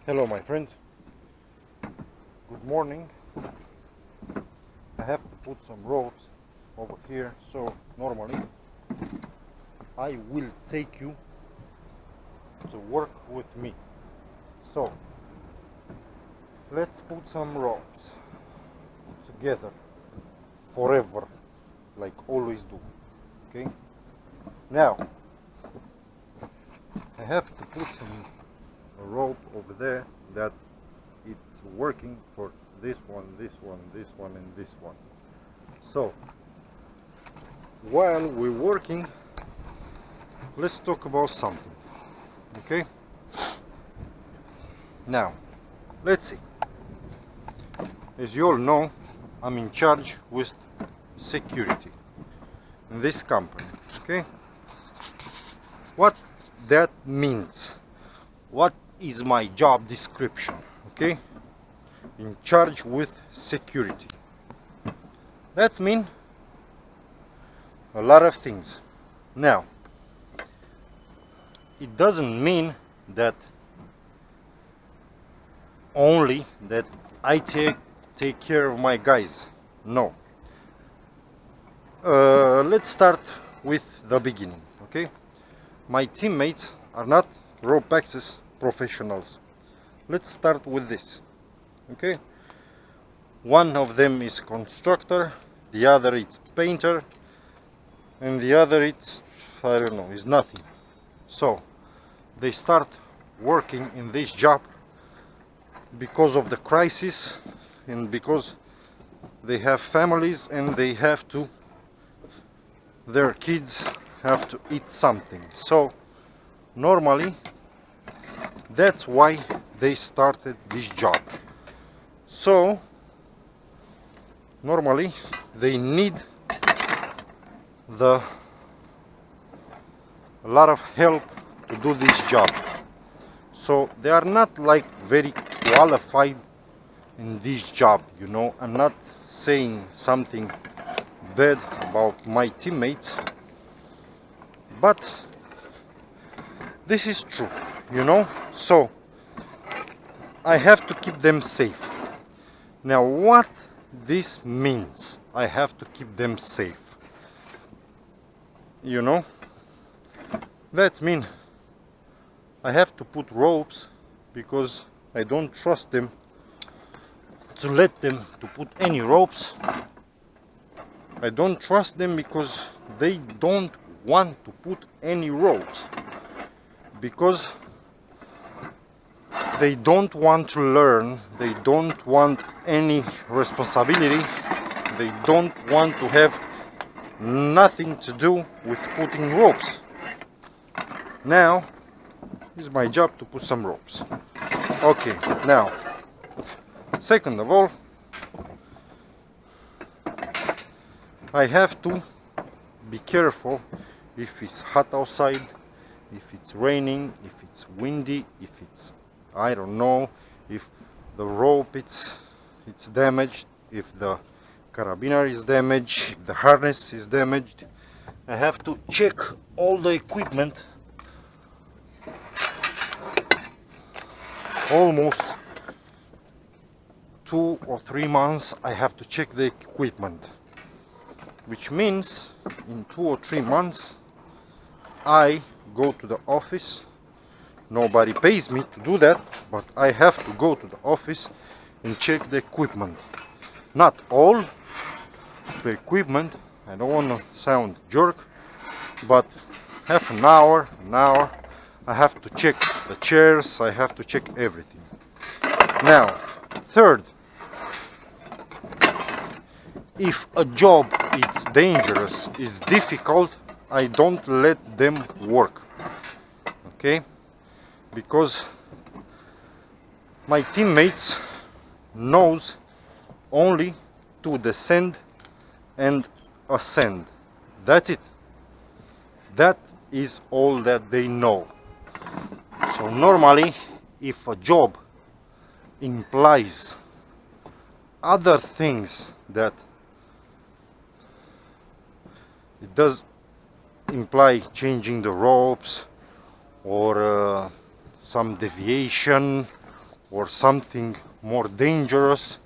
Hello my friends, good morning. I have to put some ropes over here, so normally I will take you to work with me. So let's put some ropes together forever, like always do. Okay, now I have to put some rope over there that it's working for this one, this one, this one, and this one. So while we're working, let's talk about something. Okay, now let's see. As you all know, I'm in charge with security in this company. Okay, what that means, what is my job description? Okay, in charge with security, that means a lot of things. Now it doesn't mean that only that I take care of my guys. No. Let's start with the beginning. Okay, my teammates are not rope access professionals. Let's start with this. Okay, one of them is constructor, the other is painter, and the other it's, I don't know, is nothing. So they start working in this job because of the crisis and because they have families and they have to, their kids have to eat something. So normally that's why they started this job. So normally they need a lot of help to do this job. So they are not like very qualified in this job, you know. I'm not saying something bad about my teammates, but this is true, you know. So I have to keep them safe. Now what this means, I have to keep them safe, you know. That means I have to put ropes because I don't trust them to let them to put any ropes. I don't trust them because they don't want to put any ropes, because they don't want to learn, they don't want any responsibility, they don't want to have nothing to do with putting ropes. Now it's my job to put some ropes. Okay, now second of all, I have to be careful if it's hot outside, if it's raining, if it's windy, if it's, I don't know, if the rope it's damaged, if the carabiner is damaged, if the harness is damaged. I have to check all the equipment almost 2 or 3 months. I have to check the equipment, which means in 2 or 3 months I go to the office. Nobody pays me to do that, but I have to go to the office and check the equipment. Not all the equipment, I don't want to sound jerk, but half an hour, I have to check the chairs, I have to check everything. Now, third, if a job is dangerous, is difficult, I don't let them work. Okay? Because my teammates knows only to descend and ascend. That's it. That is all that they know. So normally, if a job implies other things, that it does imply changing the ropes or some deviation or something more dangerous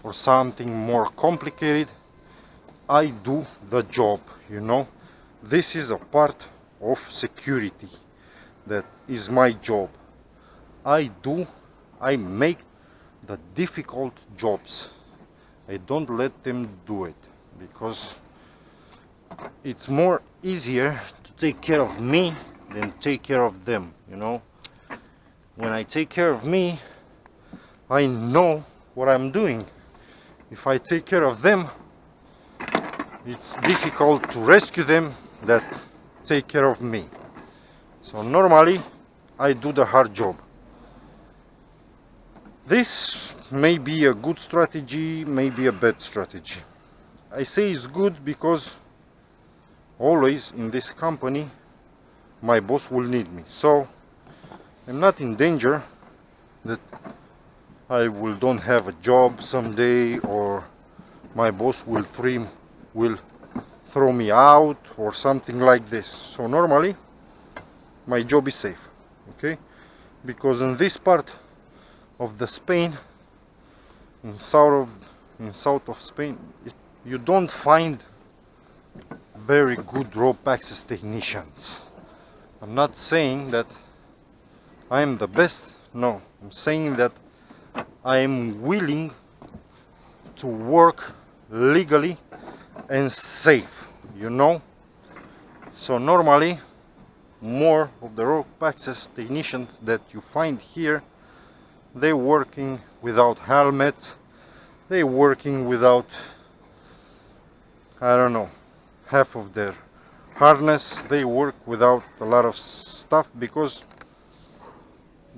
or something more complicated, I do the job, you know. This is a part of security. That is my job. I make the difficult jobs. I don't let them do it because it's more easier to take care of me than take care of them, you know. When I take care of me, I know what I'm doing. If I take care of them, it's difficult to rescue them that take care of me. So normally I do the hard job. This may be a good strategy, maybe a bad strategy. I say it's good because always in this company my boss will need me. So I'm not in danger that I don't have a job someday, or my boss will throw me out or something like this. So normally my job is safe, okay? Because in this part of the Spain, in south of Spain, you don't find very good rope access technicians. I'm not saying that I am the best, no, I'm saying that I am willing to work legally and safe, you know. So normally more of the rope access technicians that you find here, they're working without helmets, they're working without, I don't know, half of their harness, they work without a lot of stuff because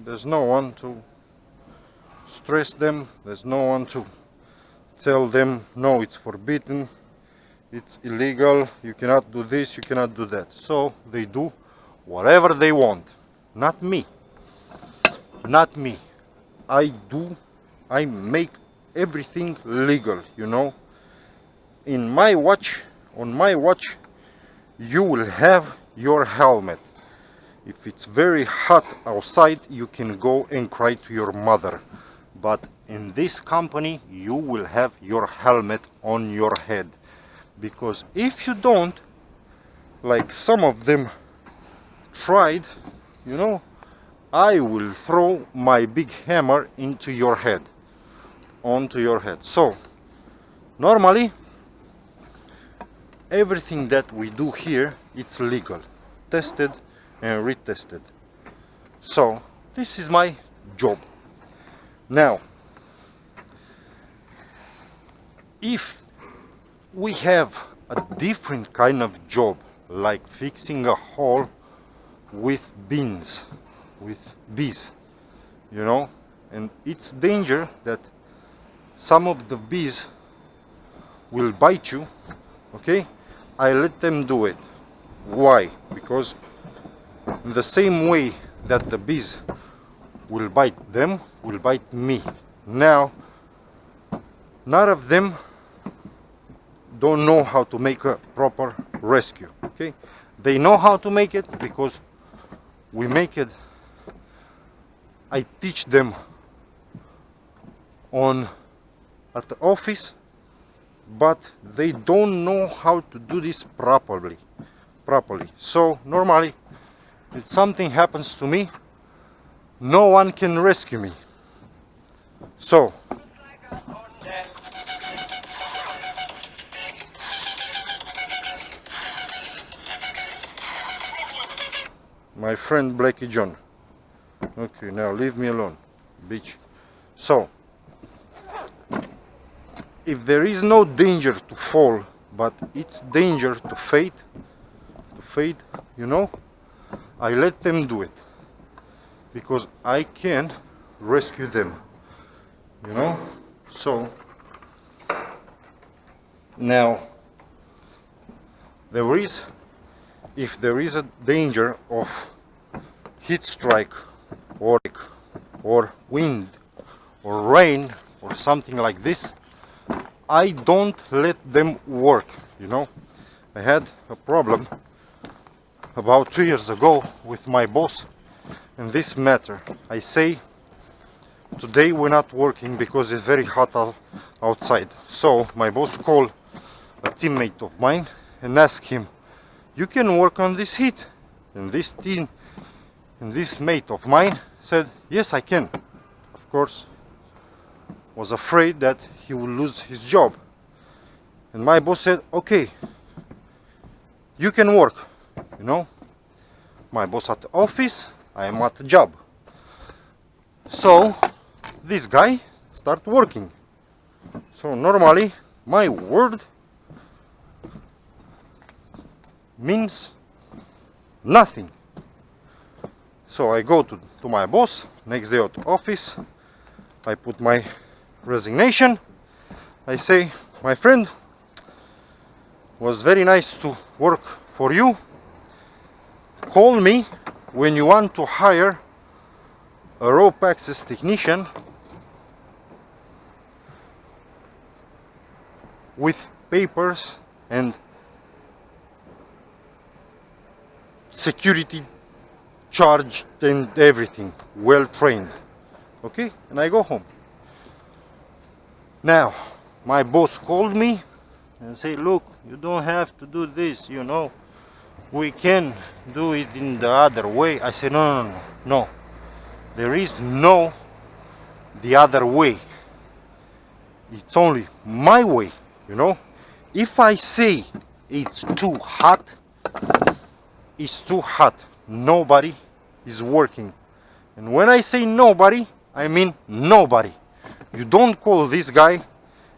there's no one to stress them, there's no one to tell them no, it's forbidden, it's illegal, you cannot do this, you cannot do that. So they do whatever they want. Not me. Not me. I make everything legal, you know. On my watch, you will have your helmet. If it's very hot outside, you can go and cry to your mother. But in this company, you will have your helmet on your head. Because if you don't, like some of them tried, you know, I will throw my big hammer into your head, onto your head. So normally everything that we do here, it's legal, tested and retested. So this is my job. Now if we have a different kind of job, like fixing a hole with bees, you know, and it's danger that some of the bees will bite you, okay, I let them do it. Why? Because in the same way that the bees will bite them, will bite me. Now none of them don't know how to make a proper rescue, okay? They know how to make it because we make it. I teach them at the office, but they don't know how to do this properly. So normally if something happens to me, no one can rescue me. So my friend Blackie John. Okay, now leave me alone, bitch. So if there is no danger to fall, but it's danger to fade, you know, I let them do it because I can rescue them, you know. So now if there is a danger of heat strike or wind or rain or something like this, I don't let them work, you know. I had a problem about 2 years ago with my boss in this matter. I say, today we're not working because it's very hot outside. So my boss called a teammate of mine and asked him, you can work on this heat? And this mate of mine said, yes, I can. Of course, was afraid that he would lose his job. And my boss said, okay, you can work. You know, my boss at the office, I am at the job. So this guy start working. So normally my word means nothing. So I go to my boss next day at the office. I put my resignation. I say, my friend, was very nice to work for you. Call me when you want to hire a rope access technician with papers and security charged and everything, well trained. Okay, and I go home. Now my boss called me and say, look, you don't have to do this, you know, we can do it in the other way. I say, no, there is no the other way. It's only my way, you know. If I say it's too hot, it's too hot. Nobody is working. And when I say nobody, I mean nobody. You don't call this guy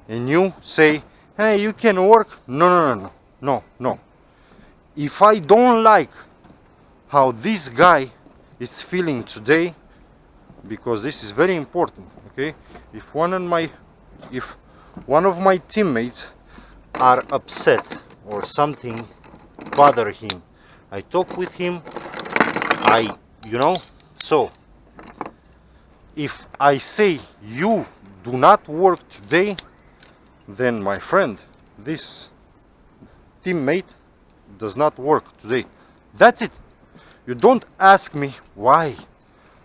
and you say, hey, you can work. No. If I don't like how this guy is feeling today, because this is very important, okay? If one of my teammates are upset or something bother him, I talk with him, so if I say you do not work today, then my friend, this teammate does not work today. That's it. You don't ask me why,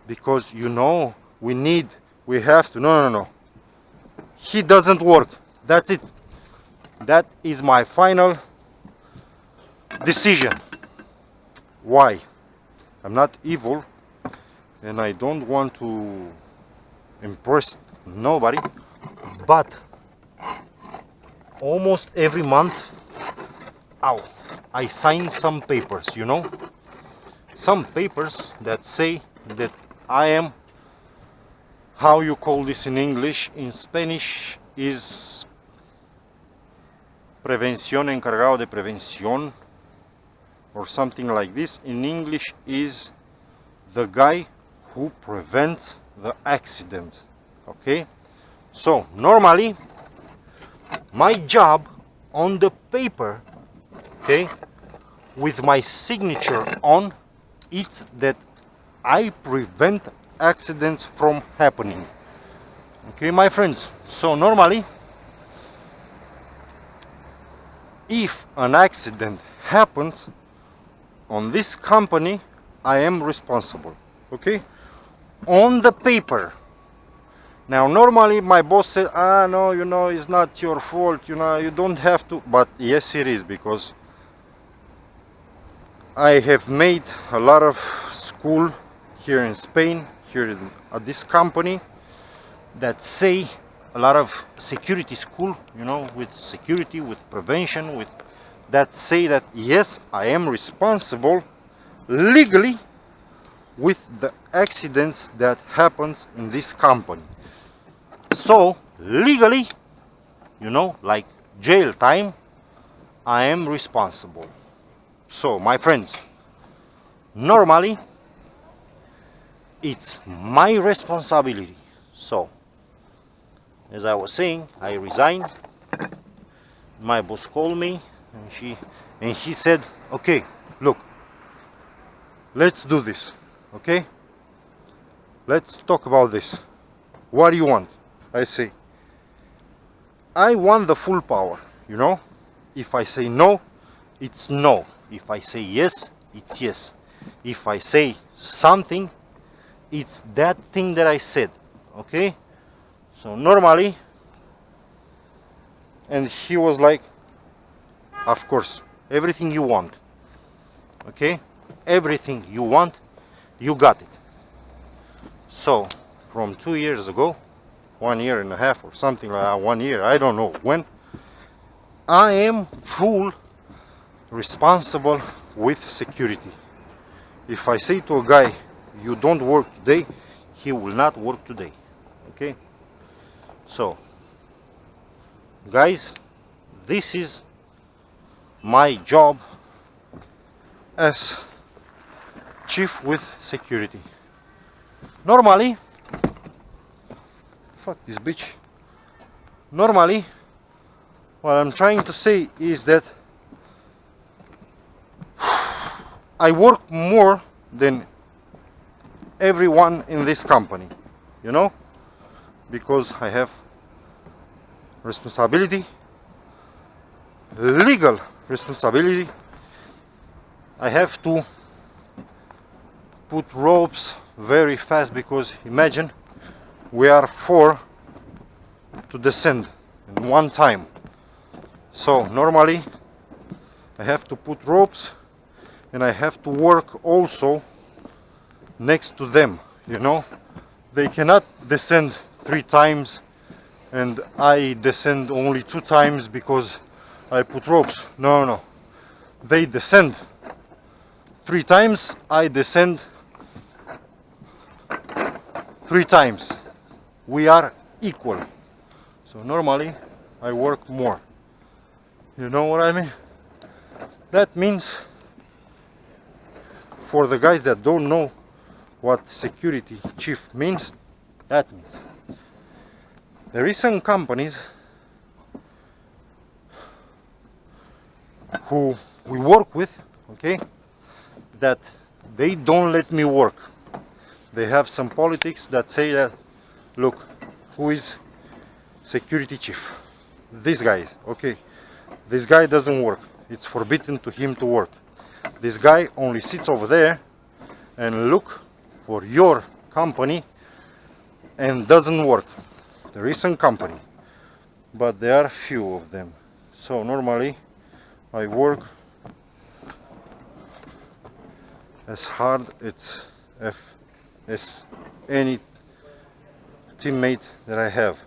because you know we have to. No. He doesn't work. That's it. That is my final decision. Why? I'm not evil and I don't want to impress nobody, but almost every month I sign some papers, you know, some papers that say that I am, how you call this in English, in Spanish is prevención, encargado de prevención, or something like this. In English is the guy who prevents the accident. Okay, so normally my job on the paper, okay, with my signature on, it's that I prevent accidents from happening. Okay, my friends, so normally if an accident happens on this company, I am responsible. Okay, on the paper. Now normally my boss says, no, you know, it's not your fault, you know, you don't have to, but yes it is, because I have made a lot of school here in Spain, here at this company, that say a lot of security school, you know, with security, with prevention, with that say that yes, I am responsible legally with the accidents that happens in this company. So legally, you know, like jail time, I am responsible. So my friends, normally it's my responsibility. So as I was saying, I resigned. My boss called me and he said, okay, look, let's do this. Okay, let's talk about this. What do you want? I say, I want the full power, you know. If I say no, it's no. If I say yes, it's yes. If I say something, it's that thing that I said. Okay, so normally, and he was like, of course, everything you want, okay, everything you want, you got it. So from 2 years ago, 1 year and a half or something like that, 1 year, I don't know when, I am full responsible with security. If I say to a guy, you don't work today, he will not work today. Okay, so guys, this is my job as chief with security. Normally, fuck this bitch. Normally, what I'm trying to say is that I work more than everyone in this company, you know, because I have responsibility, legal responsibility. I have to put ropes very fast because imagine we are 4 to descend in one time. So normally I have to put ropes and I have to work also next to them, you know. They cannot descend 3 times and I descend only 2 times because I put ropes. No, no, they descend 3 times, I descend 3 times. We are equal. So normally I work more. You know what I mean? That means, for the guys that don't know what security chief means, that means there is some companies who we work with, okay, that they don't let me work. They have some politics that say that, look, who is security chief? This guy is, okay, this guy doesn't work. It's forbidden to him to work. This guy only sits over there and look for your company and doesn't work. There is some company, but there are few of them. So normally I work as hard as any teammate that I have.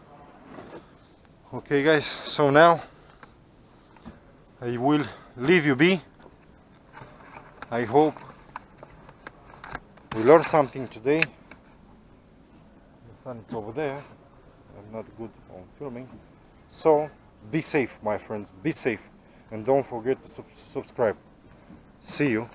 Okay guys, so now I will leave you be. I hope we learned something today. The sun is over there. I'm not good on filming. So be safe, my friends, be safe, and don't forget to subscribe. See you.